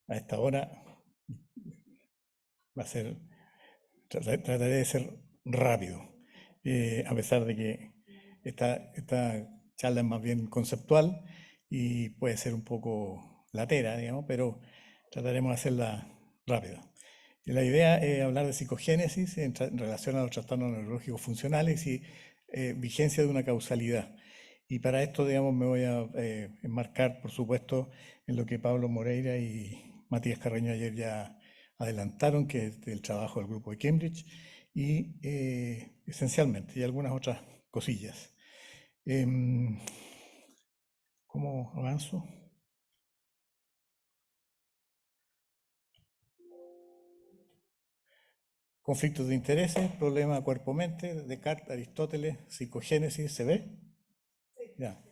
a esta hora va a ser, trataré de ser rápido, a pesar de que esta charla es más bien conceptual y puede ser un poco latera, digamos, pero trataremos de hacerla rápida. La idea es hablar de psicogénesis en relación a los trastornos neurológicos funcionales y vigencia de una causalidad. Y para esto, digamos, me voy a enmarcar, por supuesto, en lo que Pablo Moreira y Matías Carreño ayer ya adelantaron, que es del trabajo del grupo de Cambridge, y esencialmente, y algunas otras cosillas. ¿Cómo avanzo? Conflictos de intereses, problema cuerpo-mente, Descartes, Aristóteles, psicogénesis, ¿se ve? Ya.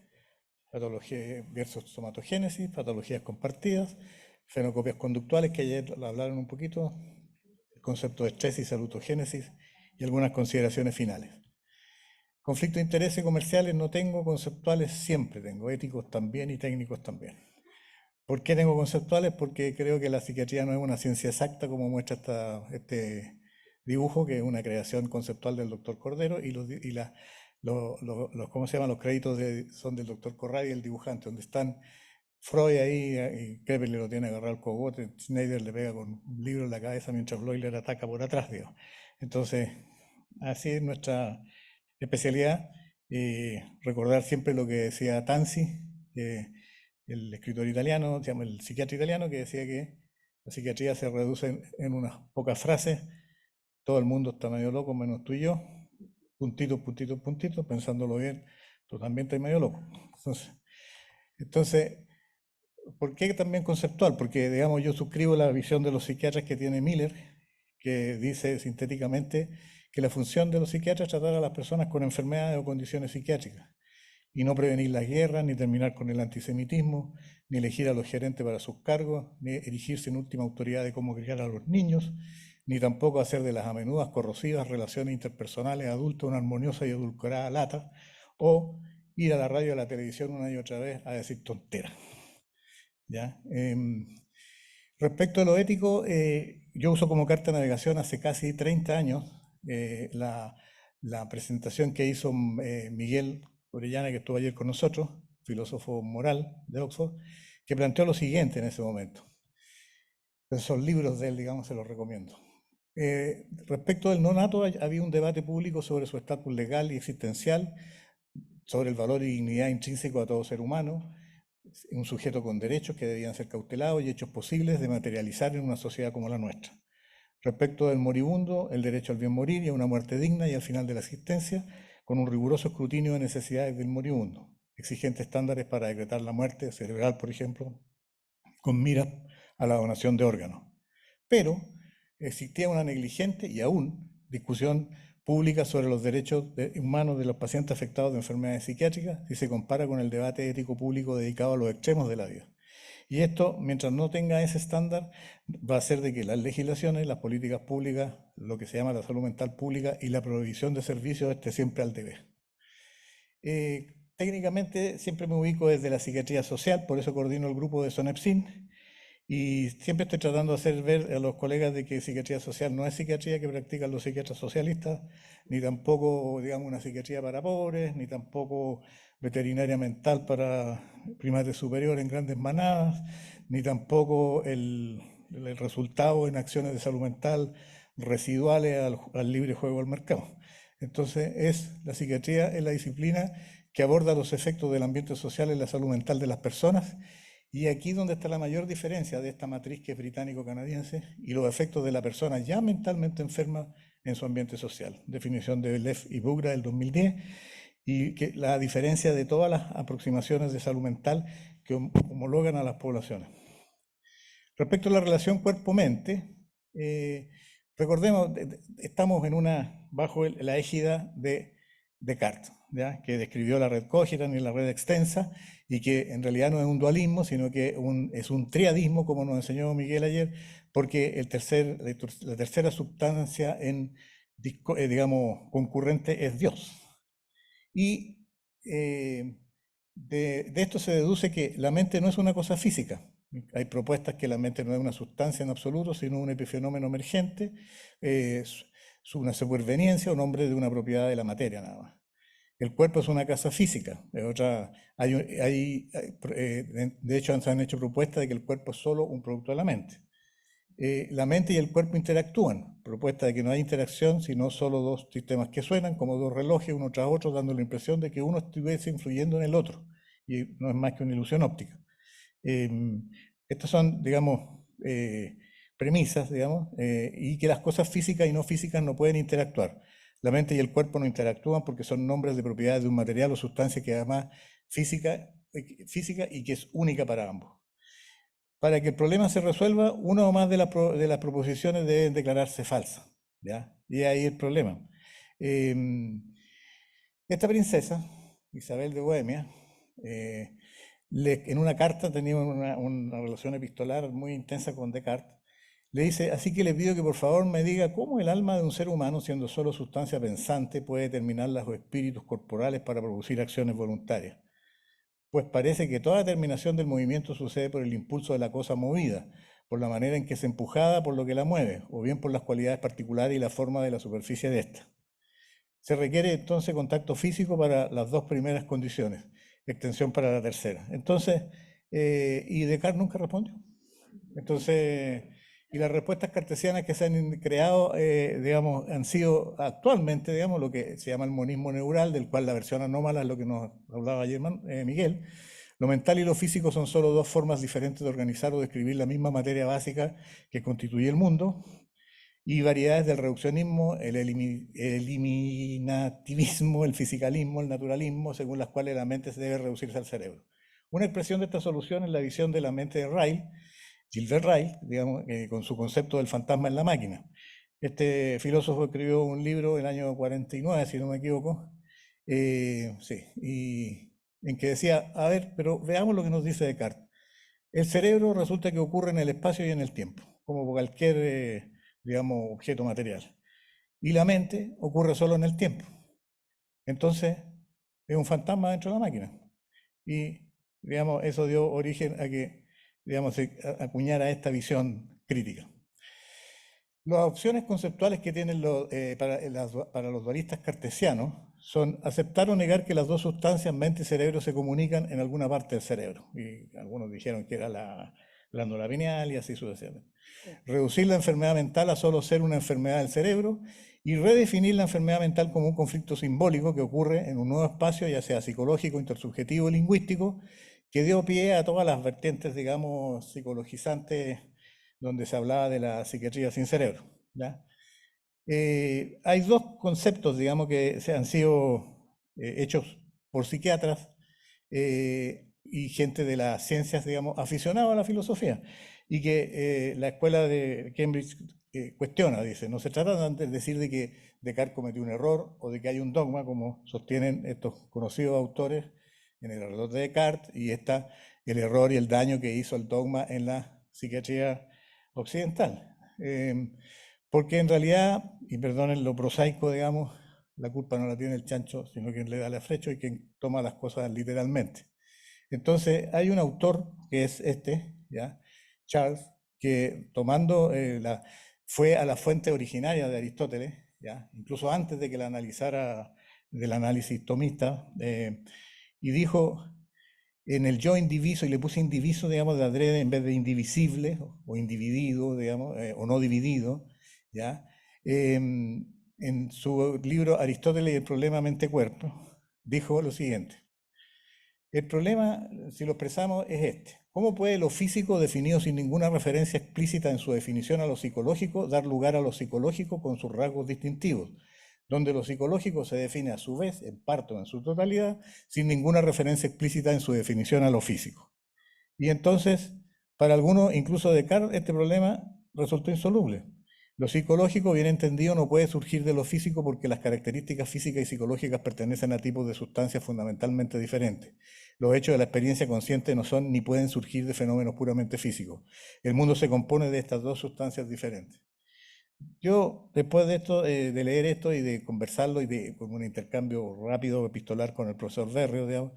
Patología versus somatogénesis, patologías compartidas, fenocopias conductuales, que ayer lo hablaron un poquito, el concepto de estrés y salutogénesis y algunas consideraciones finales. Conflictos de intereses comerciales no tengo, conceptuales siempre tengo, éticos también y técnicos también. ¿Por qué tengo conceptuales? Porque creo que la psiquiatría no es una ciencia exacta como muestra este dibujo, que es una creación conceptual del doctor Cordero, y ¿cómo se llaman? Los créditos son del doctor Corradi, el dibujante, donde están Freud ahí, y Kepler lo tiene agarrado al cogote, Schneider le pega con un libro en la cabeza mientras Bloiler ataca por atrás, digo. Entonces, así es nuestra especialidad, recordar siempre lo que decía Tanzi, el escritor italiano, se llama el psiquiatra italiano, que decía que la psiquiatría se reduce en unas pocas frases: todo el mundo está medio loco menos tú y yo, puntito, puntito, puntito, pensándolo bien, tú también estás medio loco. Entonces, ¿por qué también conceptual? Porque, digamos, yo suscribo la visión de los psiquiatras que tiene Miller, que dice sintéticamente que la función de los psiquiatras es tratar a las personas con enfermedades o condiciones psiquiátricas, y no prevenir las guerras, ni terminar con el antisemitismo, ni elegir a los gerentes para sus cargos, ni erigirse en última autoridad de cómo criar a los niños, ni tampoco hacer de las a menudo corrosivas relaciones interpersonales adultas una armoniosa y edulcorada lata, o ir a la radio y a la televisión una y otra vez a decir tonteras. ¿Ya? Respecto a lo ético, yo uso como carta de navegación hace casi 30 años la presentación que hizo Miguel Orellana, que estuvo ayer con nosotros, filósofo moral de Oxford, que planteó lo siguiente en ese momento. Son libros de él, digamos, se los recomiendo. Respecto del no nato, había un debate público sobre su estatus legal y existencial, sobre el valor y dignidad intrínseco a todo ser humano, un sujeto con derechos que debían ser cautelados y hechos posibles de materializar en una sociedad como la nuestra. Respecto del moribundo, el derecho al bien morir y a una muerte digna y al final de la existencia, con un riguroso escrutinio de necesidades del moribundo, exigentes estándares para decretar la muerte cerebral, por ejemplo, con miras a la donación de órganos. Pero existía una negligente y aún discusión pública sobre los derechos humanos de los pacientes afectados de enfermedades psiquiátricas si se compara con el debate ético público dedicado a los extremos de la vida. Y esto, mientras no tenga ese estándar, va a hacer de que las legislaciones, las políticas públicas, lo que se llama la salud mental pública y la provisión de servicios esté siempre al deber. Técnicamente siempre me ubico desde la psiquiatría social, por eso coordino el grupo de SONEPSIN, y siempre estoy tratando de hacer ver a los colegas de que psiquiatría social no es psiquiatría que practican los psiquiatras socialistas, ni tampoco, digamos, una psiquiatría para pobres, ni tampoco veterinaria mental para primates superiores en grandes manadas, ni tampoco el resultado en acciones de salud mental residuales al libre juego del mercado. Entonces, la psiquiatría es la disciplina que aborda los efectos del ambiente social en la salud mental de las personas, y aquí donde está la mayor diferencia de esta matriz que es británico-canadiense y los efectos de la persona ya mentalmente enferma en su ambiente social. Definición de Leff y Bugra del 2010, y que la diferencia de todas las aproximaciones de salud mental que homologan a las poblaciones. Respecto a la relación cuerpo-mente, recordemos, estamos bajo la égida de Descartes, ¿ya? Que describió la red Cogitans y la red extensa, y que en realidad no es un dualismo, sino que es un triadismo, como nos enseñó Miguel ayer, porque la tercera sustancia digamos, concurrente es Dios. Y de esto se deduce que la mente no es una cosa física, Hay propuestas que la mente no es una sustancia en absoluto, sino un epifenómeno emergente, una superveniencia o nombre de una propiedad de la materia nada más. El cuerpo es una casa física. De hecho, se han hecho propuestas de que el cuerpo es solo un producto de la mente. La mente y el cuerpo interactúan. Propuesta de que no hay interacción, sino solo dos sistemas que suenan, como dos relojes, uno tras otro, dando la impresión de que uno estuviese influyendo en el otro. Y no es más que una ilusión óptica. Estas son, digamos, premisas, digamos, y que las cosas físicas y no físicas no pueden interactuar. La mente y el cuerpo no interactúan porque son nombres de propiedades de un material o sustancia que además física y que es única para ambos. Para que el problema se resuelva, una o más de las proposiciones deben declararse falsas, ¿ya? Y ahí el problema. Esta princesa, Isabel de Bohemia, en una carta tenía una relación epistolar muy intensa con Descartes. Le dice, así que le pido que por favor me diga cómo el alma de un ser humano, siendo solo sustancia pensante, puede determinar los espíritus corporales para producir acciones voluntarias. Pues parece que toda determinación del movimiento sucede por el impulso de la cosa movida, por la manera en que es empujada por lo que la mueve, o bien por las cualidades particulares y la forma de la superficie de ésta. Se requiere entonces contacto físico para las dos primeras condiciones, extensión para la tercera. Entonces, y Descartes nunca respondió. Entonces, y las respuestas cartesianas que se han creado, digamos, han sido actualmente, digamos, lo que se llama el monismo neural, del cual la versión anómala es lo que nos hablaba ayer Miguel. Lo mental y lo físico son solo dos formas diferentes de organizar o describir la misma materia básica que constituye el mundo, y variedades del reduccionismo, el eliminativismo, el fisicalismo, el naturalismo, según las cuales la mente se debe reducirse al cerebro. Una expresión de esta solución es la visión de la mente de Ryle, Gilbert Ryle, digamos, con su concepto del fantasma en la máquina. Este filósofo escribió un libro en el año 49, si no me equivoco, sí, y en que decía, a ver, pero veamos lo que nos dice Descartes. El cerebro resulta que ocurre en el espacio y en el tiempo, como cualquier, digamos, objeto material. Y la mente ocurre solo en el tiempo. Entonces, es un fantasma dentro de la máquina. Y, digamos, eso dio origen a que, digamos, se acuñara esta visión crítica. Las opciones conceptuales que tienen para los dualistas cartesianos son aceptar o negar que las dos sustancias, mente y cerebro, se comunican en alguna parte del cerebro. Y algunos dijeron que era la glándula pineal y así sucesivamente. Reducir la enfermedad mental a solo ser una enfermedad del cerebro y redefinir la enfermedad mental como un conflicto simbólico que ocurre en un nuevo espacio, ya sea psicológico, intersubjetivo o lingüístico, que dio pie a todas las vertientes, digamos, psicologizantes donde se hablaba de la psiquiatría sin cerebro. ¿Ya? Hay dos conceptos, digamos, que se han sido hechos por psiquiatras y gente de las ciencias, digamos, aficionados a la filosofía, y que la escuela de Cambridge cuestiona, dice, no se trata de decir de que Descartes cometió un error o de que hay un dogma, como sostienen estos conocidos autores en el reloj de Descartes, y está el error y el daño que hizo el dogma en la psiquiatría occidental. Porque en realidad, y perdonen lo prosaico, digamos, la culpa no la tiene el chancho, sino quien le da la flecha y quien toma las cosas literalmente. Entonces, hay un autor que es ¿ya? Charles, que tomando fue a la fuente originaria de Aristóteles, ¿ya? Incluso antes de que la analizara del análisis tomista, y dijo en el yo indiviso, y le puse indiviso, digamos, de adrede en vez de indivisible o individido, digamos, o no dividido, ¿ya? En su libro Aristóteles y el problema mente-cuerpo, dijo lo siguiente. El problema, si lo expresamos, es este. ¿Cómo puede lo físico, definido sin ninguna referencia explícita en su definición a lo psicológico, dar lugar a lo psicológico con sus rasgos distintivos? Donde lo psicológico se define a su vez, en parte o en su totalidad, sin ninguna referencia explícita en su definición a lo físico. Y entonces, para algunos, incluso Descartes, este problema resultó insoluble. Lo psicológico, bien entendido, no puede surgir de lo físico porque las características físicas y psicológicas pertenecen a tipos de sustancias fundamentalmente diferentes. Los hechos de la experiencia consciente no son ni pueden surgir de fenómenos puramente físicos. El mundo se compone de estas dos sustancias diferentes. Yo, después de esto, de leer esto y de conversarlo y de con un intercambio rápido epistolar con el profesor Berrio, digamos,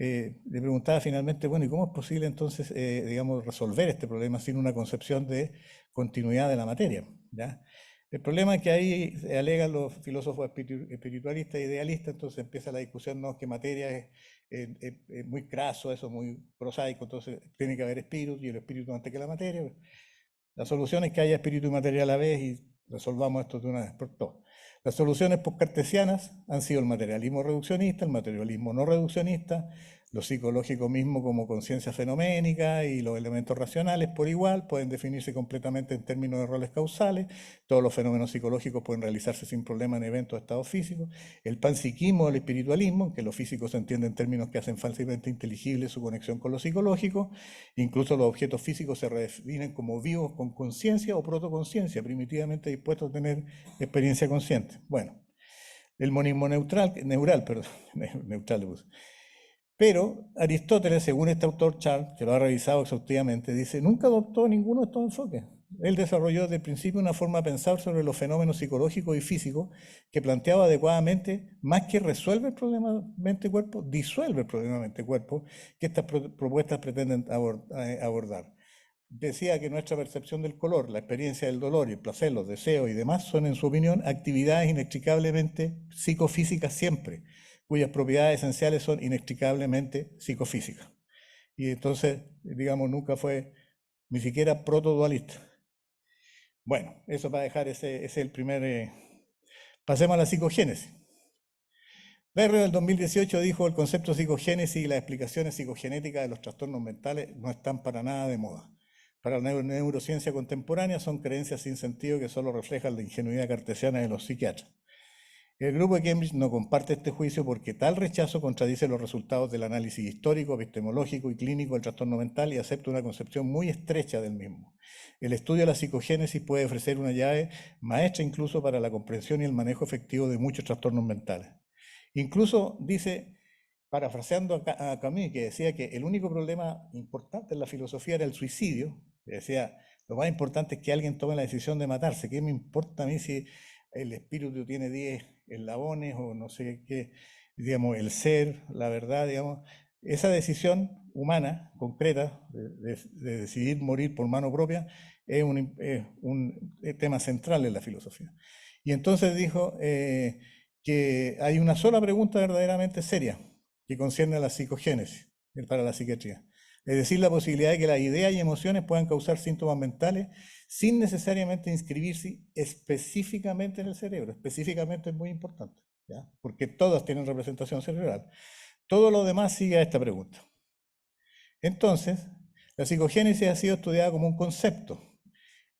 le preguntaba finalmente, bueno, ¿y cómo es posible entonces, digamos, resolver este problema sin una concepción de continuidad de la materia? ¿Ya? El problema es que ahí alegan los filósofos espiritualistas e idealistas, entonces empieza la discusión, no, que materia es muy craso, eso es muy prosaico, entonces tiene que haber espíritu y el espíritu antes que la materia. La solución es que haya espíritu y materia a la vez y resolvamos esto de una vez por todas. Las soluciones postcartesianas han sido el materialismo reduccionista, el materialismo no reduccionista, lo psicológico mismo como conciencia fenoménica y los elementos racionales por igual pueden definirse completamente en términos de roles causales. Todos los fenómenos psicológicos pueden realizarse sin problema en eventos de estados físicos. El panpsiquismo o el espiritualismo, en que lo físico se entiende en términos que hacen fácilmente inteligible su conexión con lo psicológico. Incluso los objetos físicos se definen como vivos con conciencia o protoconciencia, primitivamente dispuestos a tener experiencia consciente. Bueno, el monismo neural, perdón, neutral le puse. Pero Aristóteles, según este autor Charles, que lo ha revisado exhaustivamente, dice, nunca adoptó ninguno de estos enfoques. Él desarrolló desde el principio una forma de pensar sobre los fenómenos psicológicos y físicos que planteaba adecuadamente, más que resuelve el problema mente-cuerpo, disuelve el problema mente-cuerpo que estas propuestas pretenden abordar. Decía que nuestra percepción del color, la experiencia del dolor y el placer, los deseos y demás son, en su opinión, actividades inextricablemente psicofísicas siempre, cuyas propiedades esenciales son inextricablemente psicofísicas. Y entonces, digamos, nunca fue ni siquiera protodualista. Bueno, eso para dejar ese es el primer... Pasemos a la psicogénesis. Berre del 2018 dijo, el concepto psicogénesis y las explicaciones psicogenéticas de los trastornos mentales no están para nada de moda. Para la neurociencia contemporánea son creencias sin sentido que solo reflejan la ingenuidad cartesiana de los psiquiatras. El grupo de Cambridge no comparte este juicio porque tal rechazo contradice los resultados del análisis histórico, epistemológico y clínico del trastorno mental y acepta una concepción muy estrecha del mismo. El estudio de la psicogénesis puede ofrecer una llave maestra incluso para la comprensión y el manejo efectivo de muchos trastornos mentales. Incluso dice, parafraseando a Camus, que decía que el único problema importante en la filosofía era el suicidio, que decía, lo más importante es que alguien tome la decisión de matarse, ¿qué me importa a mí si el espíritu tiene 10 eslabones o no sé qué, digamos, el ser, la verdad, digamos? Esa decisión humana, concreta, de decidir morir por mano propia, es un tema central en la filosofía. Y entonces dijo que hay una sola pregunta verdaderamente seria que concierne a la psicogénesis para la psiquiatría. Es decir, la posibilidad de que las ideas y emociones puedan causar síntomas mentales sin necesariamente inscribirse específicamente en el cerebro. Específicamente es muy importante, ¿ya? Porque todas tienen representación cerebral. Todo lo demás sigue a esta pregunta. Entonces, la psicogénesis ha sido estudiada como un concepto,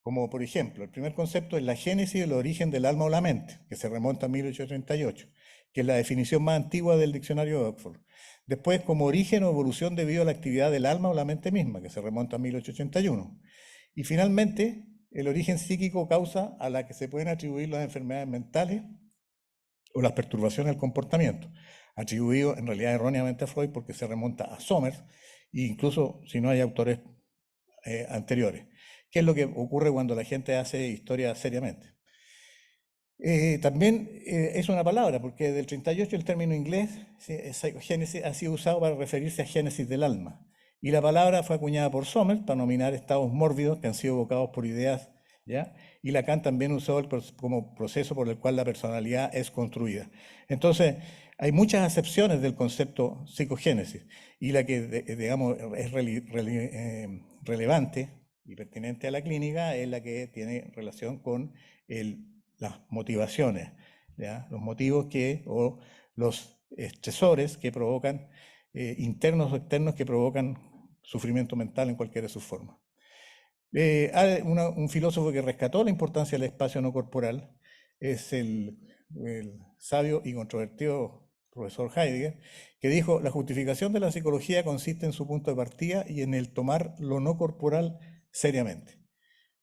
como por ejemplo, el primer concepto es la génesis del origen del alma o la mente, que se remonta a 1838, que es la definición más antigua del diccionario de Oxford. Después, como origen o evolución debido a la actividad del alma o la mente misma, que se remonta a 1881. Y finalmente, el origen psíquico causa a la que se pueden atribuir las enfermedades mentales o las perturbaciones del comportamiento, atribuido en realidad erróneamente a Freud porque se remonta a Somers, e incluso si no hay autores anteriores. ¿Qué es lo que ocurre cuando la gente hace historia seriamente? También es una palabra, porque del 38 el término inglés, psicogénesis, ha sido usado para referirse a génesis del alma. Y la palabra fue acuñada por Somers para nominar estados mórbidos que han sido evocados por ideas, ¿ya? Y Lacan también usó como proceso por el cual la personalidad es construida. Entonces, hay muchas acepciones del concepto psicogénesis, y la que, digamos, es relevante y pertinente a la clínica es la que tiene relación con las motivaciones, ¿ya? Los motivos o los estresores que provocan, internos o externos, que provocan sufrimiento mental en cualquiera de sus formas. Un filósofo que rescató la importancia del espacio no corporal es el sabio y controvertido profesor Heidegger, que dijo, la justificación de la psicología consiste en su punto de partida y en el tomar lo no corporal seriamente.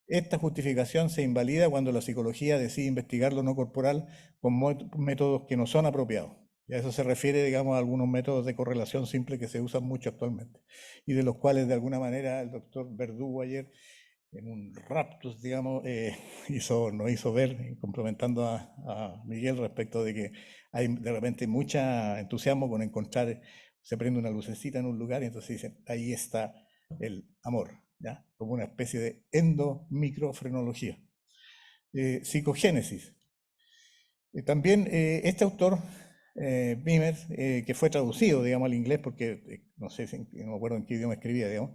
Esta justificación se invalida cuando la psicología decide investigar lo no corporal con métodos que no son apropiados. Y a eso se refiere, digamos, a algunos métodos de correlación simple que se usan mucho actualmente y de los cuales, de alguna manera, el doctor Verdugo ayer, en un raptus, digamos, nos hizo ver, complementando a Miguel respecto de que hay de repente mucho entusiasmo con encontrar se prende una lucecita en un lugar y entonces dicen, ahí está el amor, ¿ya? Como una especie de endomicrofrenología. Psicogénesis. También este autor, Wimmer, que fue traducido, digamos, al inglés, porque no sé, no me acuerdo en qué idioma escribía, digamos,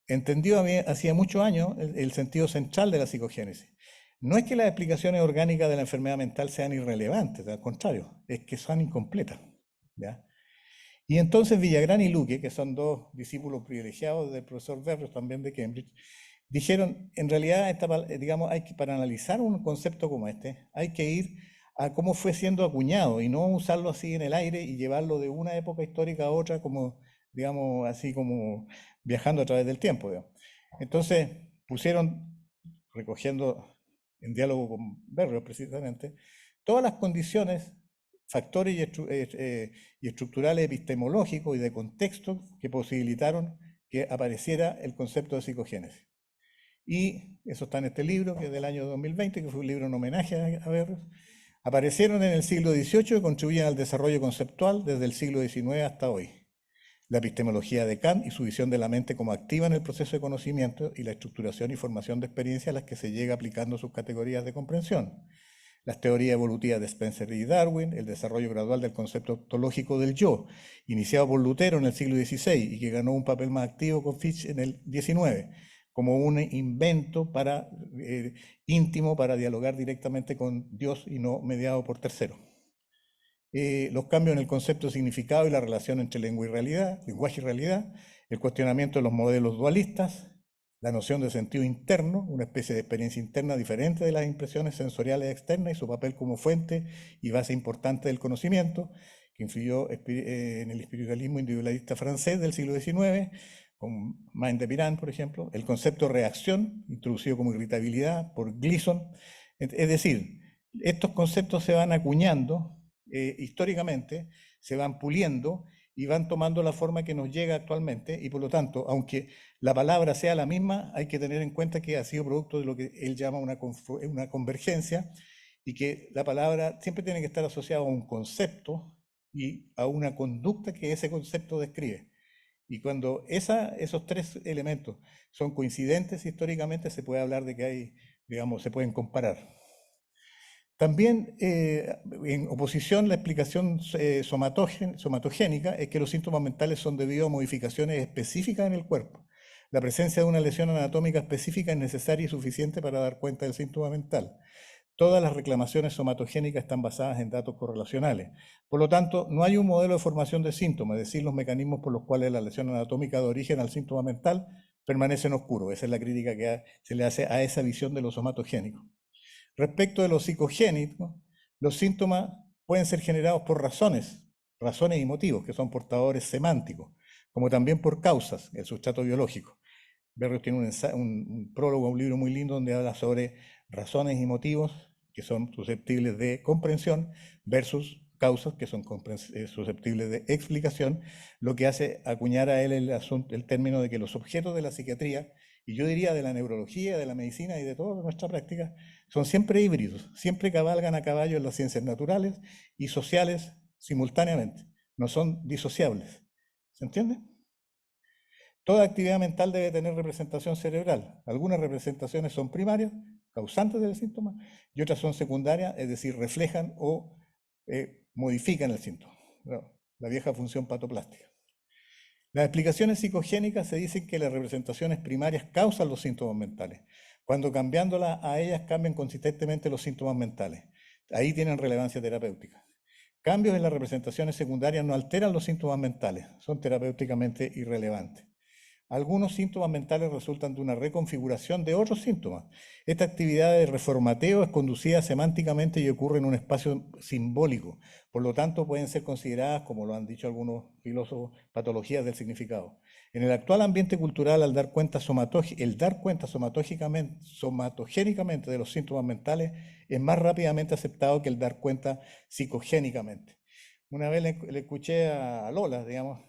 entendió hacía muchos años el sentido central de la psicogénesis. No es que las explicaciones orgánicas de la enfermedad mental sean irrelevantes, al contrario, es que son incompletas, ¿ya? Y entonces Villagrán y Luque, que son dos discípulos privilegiados del profesor Berrios, también de Cambridge, dijeron, en realidad, digamos, para analizar un concepto como este, hay que ir a cómo fue siendo acuñado y no usarlo así en el aire y llevarlo de una época histórica a otra, como, digamos, así como viajando a través del tiempo, digamos. Entonces, pusieron, recogiendo en diálogo con Berrios precisamente, todas las condiciones, factores y estructurales epistemológicos y de contexto que posibilitaron que apareciera el concepto de psicogénesis. Y eso está en este libro, que es del año 2020, que fue un libro en homenaje a Berrios. Aparecieron en el siglo XVIII y contribuyen al desarrollo conceptual desde el siglo XIX hasta hoy. La epistemología de Kant y su visión de la mente como activa en el proceso de conocimiento y la estructuración y formación de experiencias a las que se llega aplicando sus categorías de comprensión. Las teorías evolutivas de Spencer y Darwin, el desarrollo gradual del concepto ontológico del yo, iniciado por Lutero en el siglo XVI y que ganó un papel más activo con Fichte en el XIX, como un invento íntimo para dialogar directamente con Dios y no mediado por terceros. Los cambios en el concepto de significado y la relación entre lengua y realidad, lenguaje y realidad, el cuestionamiento de los modelos dualistas, la noción de sentido interno, una especie de experiencia interna diferente de las impresiones sensoriales externas y su papel como fuente y base importante del conocimiento, que influyó en el espiritualismo individualista francés del siglo XIX, con Maine de Pirán, por ejemplo, el concepto de reacción, introducido como irritabilidad por Gleason. Es decir, estos conceptos se van acuñando históricamente, se van puliendo y van tomando la forma que nos llega actualmente y por lo tanto, aunque la palabra sea la misma, hay que tener en cuenta que ha sido producto de lo que él llama una convergencia y que la palabra siempre tiene que estar asociada a un concepto y a una conducta que ese concepto describe. Y cuando esos tres elementos son coincidentes históricamente, se puede hablar de que hay, digamos, se pueden comparar. También, en oposición, la explicación somatogénica es que los síntomas mentales son debidos a modificaciones específicas en el cuerpo. La presencia de una lesión anatómica específica es necesaria y suficiente para dar cuenta del síntoma mental. Todas las reclamaciones somatogénicas están basadas en datos correlacionales. Por lo tanto, no hay un modelo de formación de síntomas, es decir, los mecanismos por los cuales la lesión anatómica da origen al síntoma mental permanecen oscuros. Esa es la crítica que se le hace a esa visión de lo somatogénico. Respecto de lo psicogénico, los síntomas pueden ser generados por razones y motivos, que son portadores semánticos, como también por causas, el sustrato biológico. Berrios tiene un prólogo a un libro muy lindo donde habla sobre razones y motivos que son susceptibles de comprensión versus causas que son susceptibles de explicación, lo que hace acuñar a él el término de que los objetos de la psiquiatría, y yo diría de la neurología, de la medicina y de toda nuestra práctica, son siempre híbridos, siempre cabalgan a caballo en las ciencias naturales y sociales simultáneamente, no son disociables. ¿Se entiende? Toda actividad mental debe tener representación cerebral. Algunas representaciones son primarias, causantes del síntoma, y otras son secundarias, es decir, reflejan o modifican el síntoma. La vieja función patoplástica. Las explicaciones psicogénicas se dicen que las representaciones primarias causan los síntomas mentales, cuando cambiándolas a ellas cambian consistentemente los síntomas mentales. Ahí tienen relevancia terapéutica. Cambios en las representaciones secundarias no alteran los síntomas mentales, son terapéuticamente irrelevantes. Algunos síntomas mentales resultan de una reconfiguración de otros síntomas. Esta actividad de reformateo es conducida semánticamente y ocurre en un espacio simbólico. Por lo tanto, pueden ser consideradas, como lo han dicho algunos filósofos, patologías del significado. En el actual ambiente cultural, el dar cuenta somatogénicamente de los síntomas mentales es más rápidamente aceptado que el dar cuenta psicogénicamente. Una vez le escuché a Lola, digamos,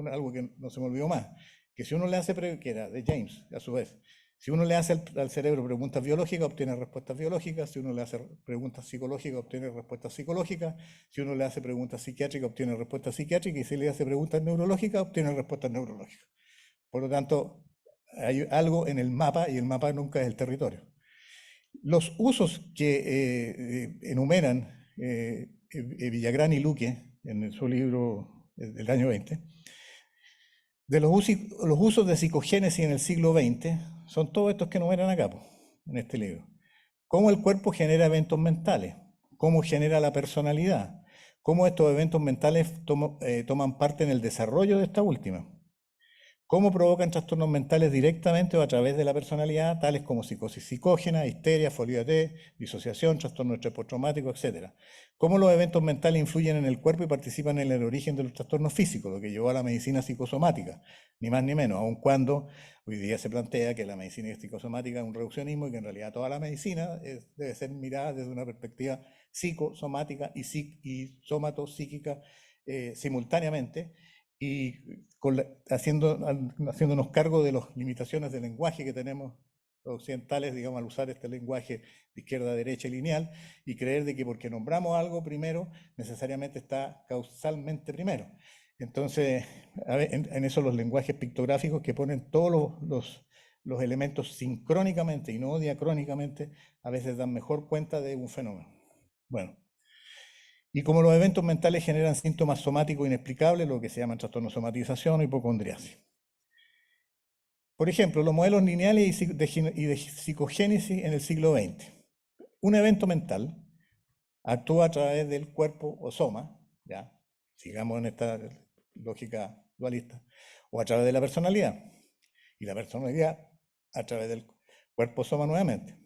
algo que no se me olvidó más, que si uno le hace, que era de James, a su vez, Si uno le hace al cerebro preguntas biológicas, obtiene respuestas biológicas. Si uno le hace preguntas psicológicas, obtiene respuestas psicológicas. Si uno le hace preguntas psiquiátricas, obtiene respuestas psiquiátricas. Y si le hace preguntas neurológicas, obtiene respuestas neurológicas. Por lo tanto, hay algo en el mapa y el mapa nunca es el territorio. Los usos que enumeran Villagrán y Luque en su libro del año 20, de los usos de psicogénesis en el siglo XX, son todos estos que enumeran acá, en este libro. Cómo el cuerpo genera eventos mentales, cómo genera la personalidad, cómo estos eventos mentales toman parte en el desarrollo de esta última, cómo provocan trastornos mentales directamente o a través de la personalidad, tales como psicosis psicógena, histeria, folia T, disociación, trastorno de estrés postraumático, etc. Cómo los eventos mentales influyen en el cuerpo y participan en el origen de los trastornos físicos, lo que llevó a la medicina psicosomática, ni más ni menos, aun cuando hoy día se plantea que la medicina psicosomática es un reduccionismo y que en realidad toda la medicina debe ser mirada desde una perspectiva psicosomática y somatopsíquica simultáneamente, y haciéndonos cargo de las limitaciones del lenguaje que tenemos los occidentales, digamos, al usar este lenguaje de izquierda a derecha y lineal, y creer de que porque nombramos algo primero, necesariamente está causalmente primero. Entonces, en eso los lenguajes pictográficos que ponen todos los elementos sincrónicamente y no diacrónicamente, a veces dan mejor cuenta de un fenómeno. Bueno. Y como los eventos mentales generan síntomas somáticos inexplicables, lo que se llama trastorno de somatización o hipocondriasis. Por ejemplo, los modelos lineales y de psicogénesis en el siglo XX. Un evento mental actúa a través del cuerpo o soma, ya, sigamos en esta lógica dualista, o a través de la personalidad, y la personalidad a través del cuerpo soma nuevamente.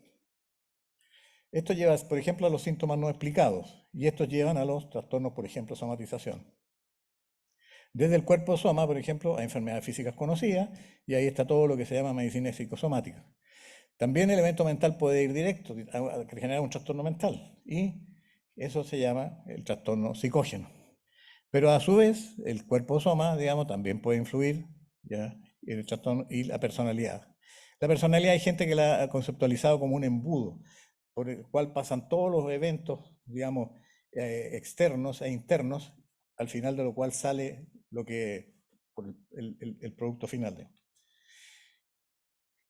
Esto lleva, por ejemplo, a los síntomas no explicados, y estos llevan a los trastornos, por ejemplo, somatización. Desde el cuerpo soma, por ejemplo, a enfermedades físicas conocidas, y ahí está todo lo que se llama medicina psicosomática. También el evento mental puede ir directo a generar un trastorno mental, y eso se llama el trastorno psicógeno. Pero a su vez, el cuerpo soma, digamos, también puede influir, ¿ya?, el trastorno y la personalidad. La personalidad hay gente que la ha conceptualizado como un embudo, por el cual pasan todos los eventos, digamos, externos e internos, al final de lo cual sale lo que, el producto final.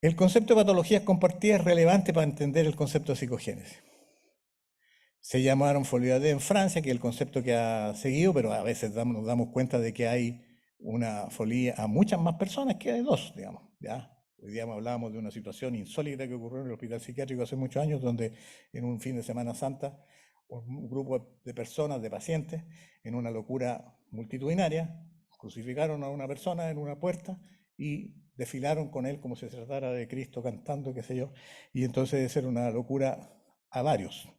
El concepto de patologías compartidas es relevante para entender el concepto de psicogénesis. Se llamaron folia D en Francia, que es el concepto que ha seguido, pero a veces nos damos cuenta de que hay una folia a muchas más personas que hay dos, digamos, ¿ya? Hoy día hablábamos de una situación insólita que ocurrió en el hospital psiquiátrico hace muchos años, donde en un fin de Semana Santa, un grupo de personas, de pacientes, en una locura multitudinaria, crucificaron a una persona en una puerta y desfilaron con él como si se tratara de Cristo cantando, qué sé yo, y entonces de ser una locura a varios,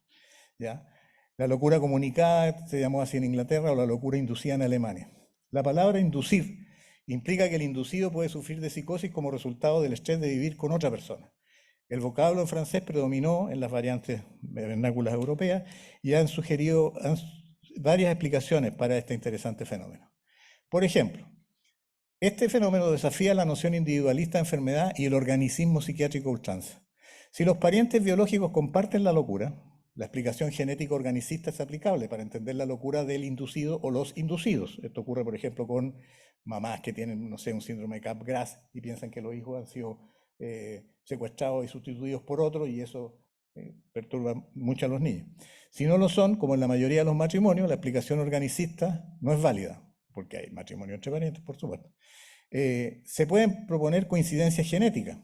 ¿ya? La locura comunicada se llamó así en Inglaterra, o la locura inducida en Alemania. La palabra inducir implica que el inducido puede sufrir de psicosis como resultado del estrés de vivir con otra persona. El vocablo en francés predominó en las variantes vernáculas europeas y han sugerido varias explicaciones para este interesante fenómeno. Por ejemplo, este fenómeno desafía la noción individualista de enfermedad y el organicismo psiquiátrico ultranza. Si los parientes biológicos comparten la locura, la explicación genética organicista es aplicable para entender la locura del inducido o los inducidos. Esto ocurre, por ejemplo, con mamás que tienen, no sé, un síndrome de Capgras y piensan que los hijos han sido secuestrados y sustituidos por otros, y eso perturba mucho a los niños. Si no lo son, como en la mayoría de los matrimonios, la explicación organicista no es válida, porque hay matrimonio entre parientes, por supuesto. Se pueden proponer coincidencias genéticas.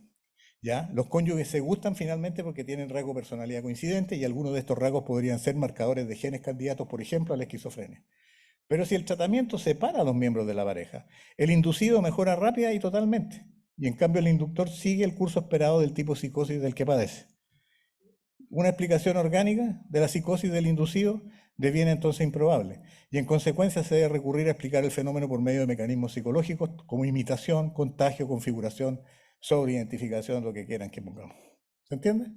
¿Ya? Los cónyuges se gustan finalmente porque tienen rasgos de personalidad coincidentes, y algunos de estos rasgos podrían ser marcadores de genes candidatos, por ejemplo, a la esquizofrenia. Pero si el tratamiento separa a los miembros de la pareja, el inducido mejora rápida y totalmente, y en cambio el inductor sigue el curso esperado del tipo de psicosis del que padece. Una explicación orgánica de la psicosis del inducido deviene entonces improbable, y en consecuencia se debe recurrir a explicar el fenómeno por medio de mecanismos psicológicos como imitación, contagio, configuración, sobreidentificación, lo que quieran que pongamos. ¿Se entiende?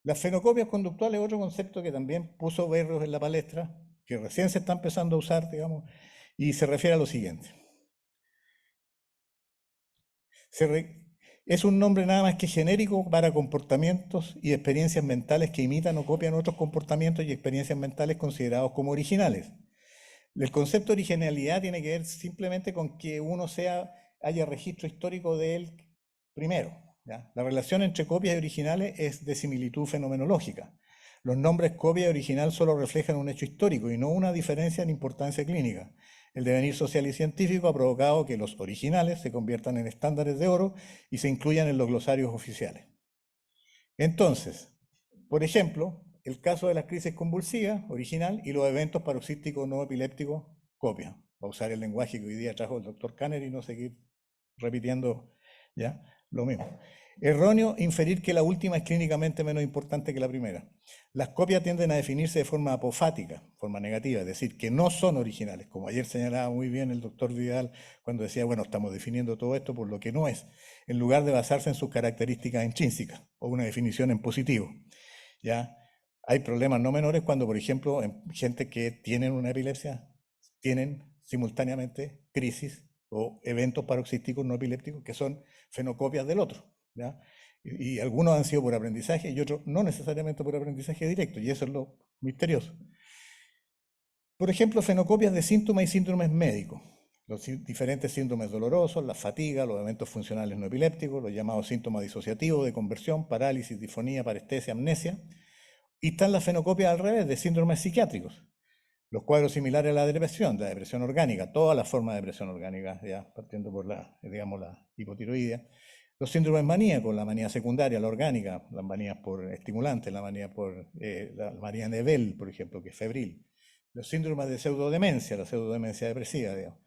Las fenocopias conductuales es otro concepto que también puso Berrios en la palestra, que recién se está empezando a usar, digamos, y se refiere a lo siguiente. Es un nombre nada más que genérico para comportamientos y experiencias mentales que imitan o copian otros comportamientos y experiencias mentales considerados como originales. El concepto de originalidad tiene que ver simplemente con que uno haya registro histórico de él primero. ¿Ya? La relación entre copias y originales es de similitud fenomenológica. Los nombres copia y original solo reflejan un hecho histórico y no una diferencia en importancia clínica. El devenir social y científico ha provocado que los originales se conviertan en estándares de oro y se incluyan en los glosarios oficiales. Entonces, por ejemplo, el caso de las crisis convulsivas, original, y los eventos paroxísticos no epilépticos, copia. Va a usar el lenguaje que hoy día trajo el doctor Kanner y no seguir repitiendo ya lo mismo. Erróneo inferir que la última es clínicamente menos importante que la primera. Las copias tienden a definirse de forma apofática, forma negativa, es decir, que no son originales, como ayer señalaba muy bien el doctor Vidal cuando decía, bueno, estamos definiendo todo esto por lo que no es, en lugar de basarse en sus características intrínsecas o una definición en positivo. ¿Ya? Hay problemas no menores cuando, por ejemplo, en gente que tienen una epilepsia, tienen simultáneamente crisis o eventos paroxísticos no epilépticos que son fenocopias del otro. ¿Ya? Y algunos han sido por aprendizaje y otros no necesariamente por aprendizaje directo, y eso es lo misterioso. Por ejemplo, fenocopias de síntomas y síndromes médicos. Los diferentes síndromes dolorosos, la fatiga, los eventos funcionales no epilépticos, los llamados síntomas disociativos de conversión, parálisis, disfonía, parestesia, amnesia. Y están las fenocopias al revés, de síndromes psiquiátricos. Los cuadros similares a la depresión orgánica, todas las formas de depresión orgánica, ya partiendo por la hipotiroidea. Los síndromes maníacos, la manía secundaria, la orgánica, las manías por estimulantes, la manía de Bell, por ejemplo, que es febril. Los síndromes de pseudodemencia, la pseudodemencia depresiva, digamos.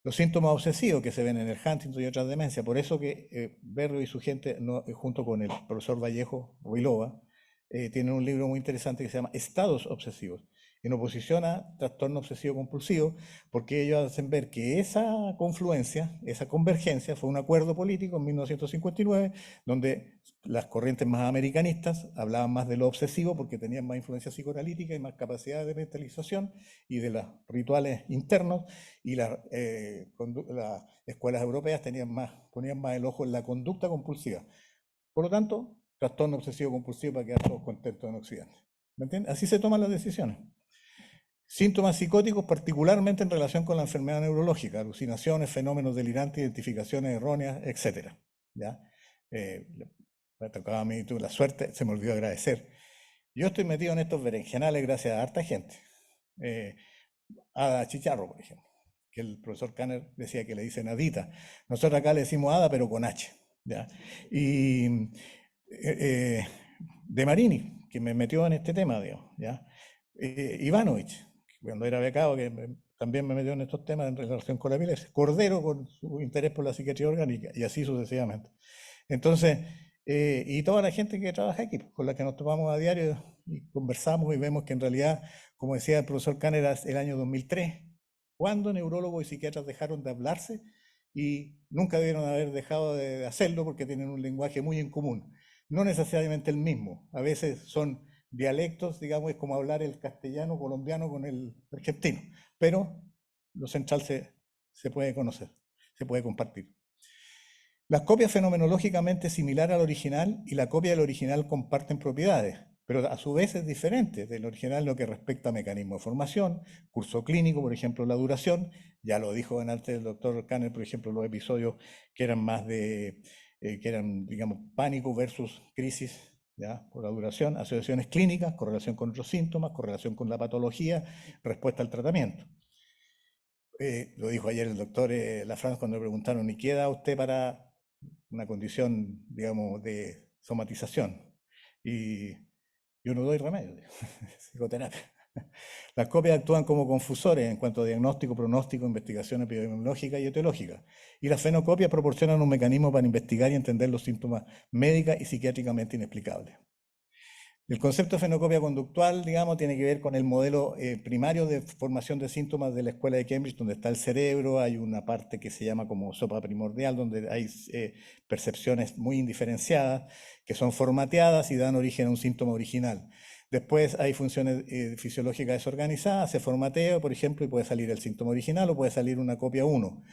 Los síntomas obsesivos que se ven en el Huntington y otras demencias. Por eso que Berrio y su gente, junto con el profesor Vallejo Ruilova, tienen un libro muy interesante que se llama Estados obsesivos, en oposición a trastorno obsesivo compulsivo, porque ellos hacen ver que esa confluencia, esa convergencia, fue un acuerdo político en 1959, donde las corrientes más americanistas hablaban más de lo obsesivo porque tenían más influencia psicoanalítica y más capacidad de mentalización y de los rituales internos, y las escuelas europeas ponían más el ojo en la conducta compulsiva. Por lo tanto, trastorno obsesivo compulsivo para quedar todos contentos en Occidente. ¿Me entiendes? Así se toman las decisiones. Síntomas psicóticos, particularmente en relación con la enfermedad neurológica, alucinaciones, fenómenos delirantes, identificaciones erróneas, etc. ¿Ya? Me tocaba a mí la suerte, se me olvidó agradecer. Yo estoy metido en estos berenjenales gracias a harta gente. Ada Chicharro, por ejemplo, que el profesor Kanner decía que le dicen Adita. Nosotros acá le decimos Ada, pero con H. ¿Ya? Y De Marini, que me metió en este tema, digamos, ¿ya? Ivanovich, cuando era becado, que también me metió en estos temas en relación con la epilepsia. Cordero, con su interés por la psiquiatría orgánica, y así sucesivamente. Entonces, y toda la gente que trabaja aquí, con la que nos topamos a diario y conversamos y vemos que en realidad, como decía el profesor Kanner, el año 2003, cuando neurólogos y psiquiatras dejaron de hablarse y nunca debieron haber dejado de hacerlo porque tienen un lenguaje muy en común. No necesariamente el mismo, a veces son dialectos, digamos, es como hablar el castellano colombiano con el argentino, pero lo central se puede conocer, se puede compartir. Las copias fenomenológicamente similar al original y la copia del original comparten propiedades, pero a su vez es diferente del original en lo que respecta a mecanismo de formación, curso clínico, por ejemplo, la duración. Ya lo dijo antes el doctor Kanner, por ejemplo, los episodios que eran más que eran, digamos, pánico versus crisis, ¿ya? Por la duración, asociaciones clínicas, correlación con otros síntomas, correlación con la patología, respuesta al tratamiento. Lo dijo ayer el doctor Lafrance cuando le preguntaron, ¿y qué da usted para una condición, digamos, de somatización? Y yo no doy remedio, psicoterapia. Las copias actúan como confusores en cuanto a diagnóstico, pronóstico, investigación epidemiológica y etiológica. Y las fenocopias proporcionan un mecanismo para investigar y entender los síntomas médica y psiquiátricamente inexplicables. El concepto de fenocopia conductual, digamos, tiene que ver con el modelo primario de formación de síntomas de la escuela de Cambridge, donde está el cerebro, hay una parte que se llama como sopa primordial, donde hay percepciones muy indiferenciadas, que son formateadas y dan origen a un síntoma original. Después hay funciones fisiológicas desorganizadas, se formatea, por ejemplo, y puede salir el síntoma original o puede salir una copia 1.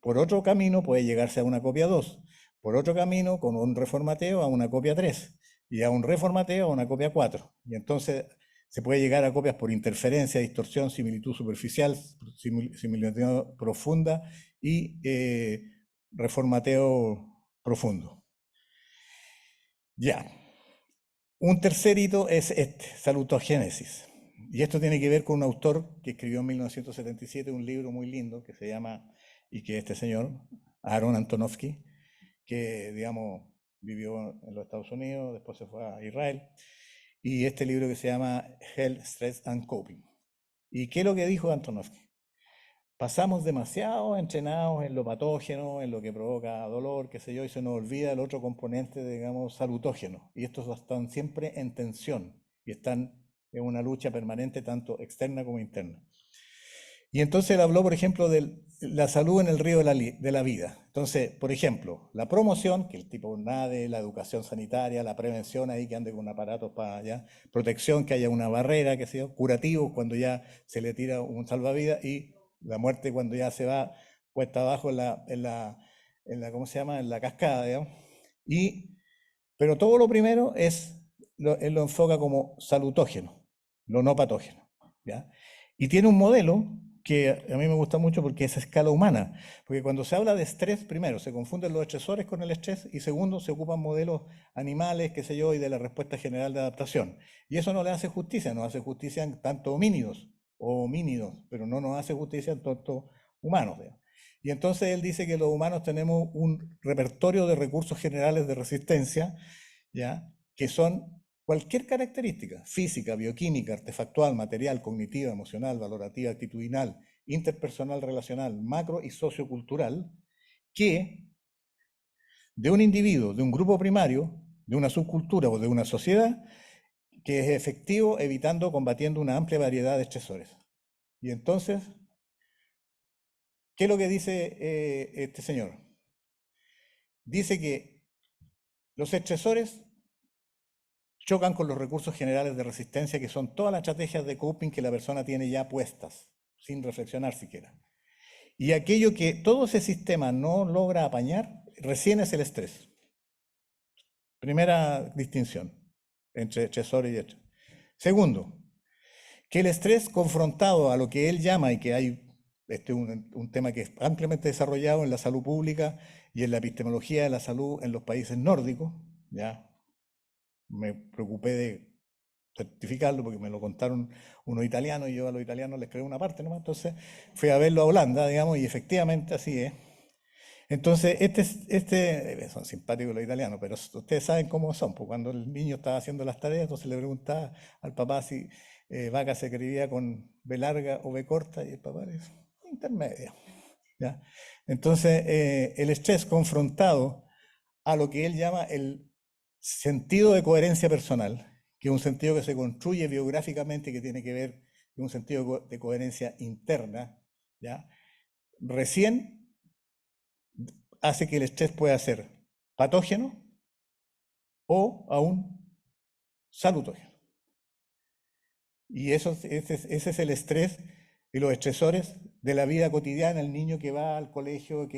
Por otro camino puede llegarse a una copia 2. por otro camino con un reformateo a una copia 3 y a un reformateo a una copia 4. Y entonces se puede llegar a copias por interferencia, distorsión, similitud superficial, similitud profunda y reformateo profundo. Ya. Un tercer hito es este, salutogénesis. Y esto tiene que ver con un autor que escribió en 1977 un libro muy lindo que se llama, y que este señor, Aaron Antonovsky, que, digamos, vivió en los Estados Unidos, después se fue a Israel, y este libro que se llama Health, Stress and Coping. ¿Y qué es lo que dijo Antonovsky? Pasamos demasiado entrenados en lo patógeno, en lo que provoca dolor, qué sé yo, y se nos olvida el otro componente, digamos, salutógeno. Y estos están siempre en tensión y están en una lucha permanente, tanto externa como interna. Y entonces él habló, por ejemplo, de la salud en el río de la vida. Entonces, por ejemplo, la promoción, que el tipo NADE, la educación sanitaria, la prevención, ahí que ande con aparatos para allá, protección, que haya una barrera, qué sé yo, curativos cuando ya se le tira un salvavidas y la muerte cuando ya se va puesta abajo ¿cómo se llama? En la cascada, digamos. Pero todo lo primero él lo enfoca como salutógeno, lo no patógeno, ¿ya? Y tiene un modelo que a mí me gusta mucho porque es a escala humana, porque cuando se habla de estrés, primero, se confunden los estresores con el estrés y segundo, se ocupan modelos animales, qué sé yo, y de la respuesta general de adaptación. Y eso no le hace justicia, no hace justicia en tanto homínidos, pero no nos hace justicia en tanto humanos, digamos. Y entonces él dice que los humanos tenemos un repertorio de recursos generales de resistencia, ¿ya? Que son cualquier característica, física, bioquímica, artefactual, material, cognitiva, emocional, valorativa, actitudinal, interpersonal, relacional, macro y sociocultural, que de un individuo, de un grupo primario, de una subcultura o de una sociedad, que es efectivo evitando, combatiendo una amplia variedad de estresores. Y entonces, ¿qué es lo que dice este señor? Dice que los estresores chocan con los recursos generales de resistencia, que son todas las estrategias de coping que la persona tiene ya puestas, sin reflexionar siquiera. Y aquello que todo ese sistema no logra apañar, recién es el estrés. Primera distinción entre estresores y estrés. Segundo, que el estrés confrontado a lo que él llama, y que hay un tema que es ampliamente desarrollado en la salud pública y en la epistemología de la salud en los países nórdicos, ya me preocupé de certificarlo porque me lo contaron unos italianos y yo a los italianos les creo una parte nomás, entonces fui a verlo a Holanda, digamos, y efectivamente así es. Entonces, son simpáticos los italianos, pero ustedes saben cómo son, pues cuando el niño estaba haciendo las tareas, entonces le preguntaba al papá si vaca se escribía con B larga o B corta, y el papá le dice, intermedia. ¿Ya? Entonces, el estrés confrontado a lo que él llama el sentido de coherencia personal, que es un sentido que se construye biográficamente y que tiene que ver con un sentido de coherencia interna, ¿ya? Recién hace que el estrés pueda ser patógeno o aún salutógeno. Y ese es el estrés y los estresores de la vida cotidiana, el niño que va al colegio,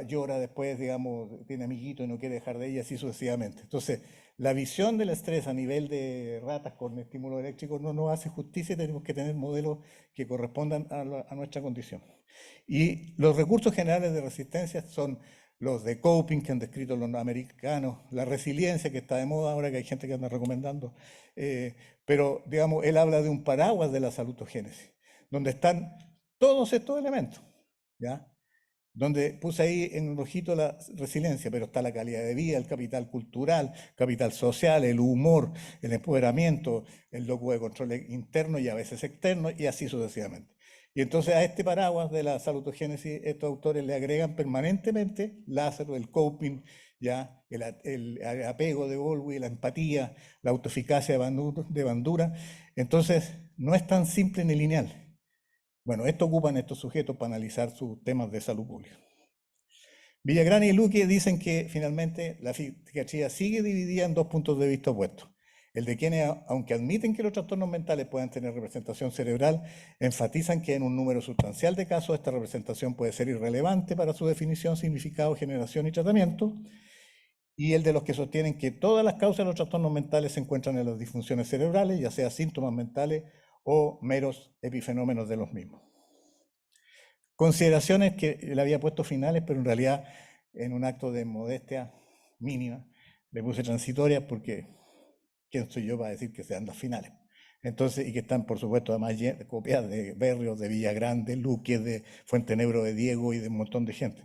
llora después, digamos, tiene amiguito y no quiere dejar de ella, así sucesivamente. Entonces, la visión del estrés a nivel de ratas con estímulos eléctricos no nos hace justicia y tenemos que tener modelos que correspondan a nuestra condición. Y los recursos generales de resistencia son los de coping que han descrito los americanos, la resiliencia que está de moda ahora, que hay gente que anda recomendando, pero digamos, él habla de un paraguas de la salutogénesis, donde están todos estos elementos, ¿ya? Donde puse ahí en un ojito la resiliencia, pero está la calidad de vida, el capital cultural, capital social, el humor, el empoderamiento, el locus de control interno y a veces externo, y así sucesivamente. Y entonces a este paraguas de la salutogénesis, estos autores le agregan permanentemente Lázaro, el coping, ya, el apego de Bowlby, la empatía, la autoeficacia de Bandura. Entonces, no es tan simple ni lineal. Bueno, esto ocupan estos sujetos para analizar sus temas de salud pública. Villagrán y Luque dicen que finalmente la psiquiatría sigue dividida en dos puntos de vista opuestos. El de quienes, aunque admiten que los trastornos mentales puedan tener representación cerebral, enfatizan que en un número sustancial de casos esta representación puede ser irrelevante para su definición, significado, generación y tratamiento. Y el de los que sostienen que todas las causas de los trastornos mentales se encuentran en las disfunciones cerebrales, ya sea síntomas mentales o meros epifenómenos de los mismos. Consideraciones que le había puesto finales, pero en realidad en un acto de modestia mínima le puse transitorias porque ¿quién soy yo para decir que sean las finales? Entonces, y que están, por supuesto, además copiadas de Berrios, de Villagrande, Luque, de Fuentenebro de Diego y de un montón de gente.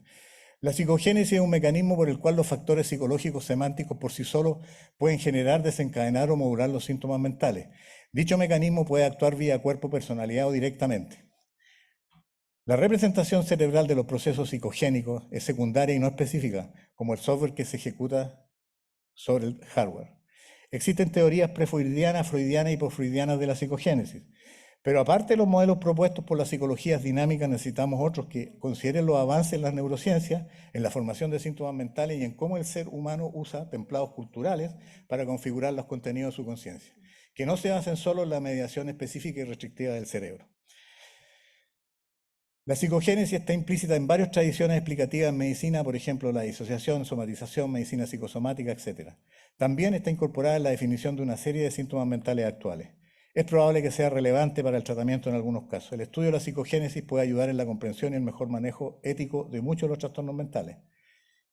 La psicogénesis es un mecanismo por el cual los factores psicológicos semánticos por sí solos pueden generar, desencadenar o modular los síntomas mentales. Dicho mecanismo puede actuar vía cuerpo, personalidad o directamente. La representación cerebral de los procesos psicogénicos es secundaria y no específica, como el software que se ejecuta sobre el hardware. Existen teorías prefreudianas, freudianas y posfreudianas de la psicogénesis. Pero aparte de los modelos propuestos por las psicologías dinámicas, necesitamos otros que consideren los avances en las neurociencias, en la formación de síntomas mentales y en cómo el ser humano usa templados culturales para configurar los contenidos de su conciencia, que no se basen solo en la mediación específica y restrictiva del cerebro. La psicogénesis está implícita en varias tradiciones explicativas en medicina, por ejemplo, la disociación, somatización, medicina psicosomática, etc. También está incorporada en la definición de una serie de síntomas mentales actuales. Es probable que sea relevante para el tratamiento en algunos casos. El estudio de la psicogénesis puede ayudar en la comprensión y el mejor manejo ético de muchos de los trastornos mentales.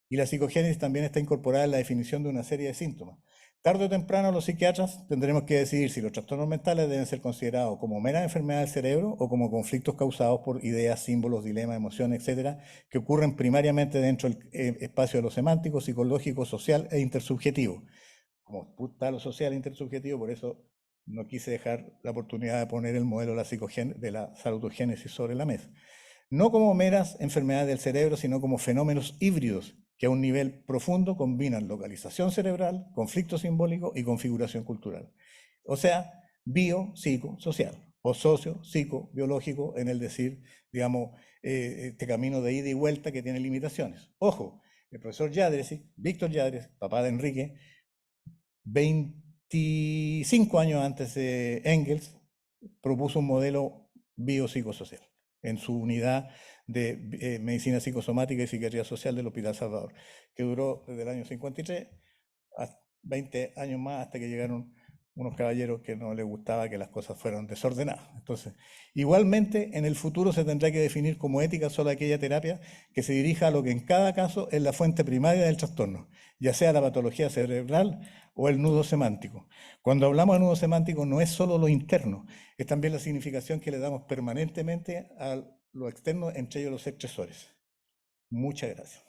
Y la psicogénesis también está incorporada en la definición de una serie de síntomas. Tarde o temprano los psiquiatras tendremos que decidir si los trastornos mentales deben ser considerados como mera enfermedad del cerebro o como conflictos causados por ideas, símbolos, dilemas, emociones, etcétera, que ocurren primariamente dentro del espacio de lo semántico, psicológico, social e intersubjetivo. Como está lo social e intersubjetivo, por eso no quise dejar la oportunidad de poner el modelo de la salutogénesis sobre la mesa. No como meras enfermedades del cerebro, sino como fenómenos híbridos que a un nivel profundo combinan localización cerebral, conflicto simbólico y configuración cultural. O sea, bio-psico-social o socio-psico-biológico en el decir, digamos, este camino de ida y vuelta que tiene limitaciones. Ojo, el profesor Jadresi, Víctor Jadresi, papá de Enrique, 25 años antes de Engels, propuso un modelo biopsicosocial en su unidad de medicina psicosomática y psiquiatría social del Hospital Salvador, que duró desde el año 53 a 20 años más hasta que llegaron unos caballeros que no les gustaba que las cosas fueran desordenadas. Entonces, igualmente, en el futuro se tendrá que definir como ética solo aquella terapia que se dirija a lo que en cada caso es la fuente primaria del trastorno, ya sea la patología cerebral o el nudo semántico. Cuando hablamos de nudo semántico no es solo lo interno, es también la significación que le damos permanentemente a lo externo, entre ellos los estresores. Muchas gracias.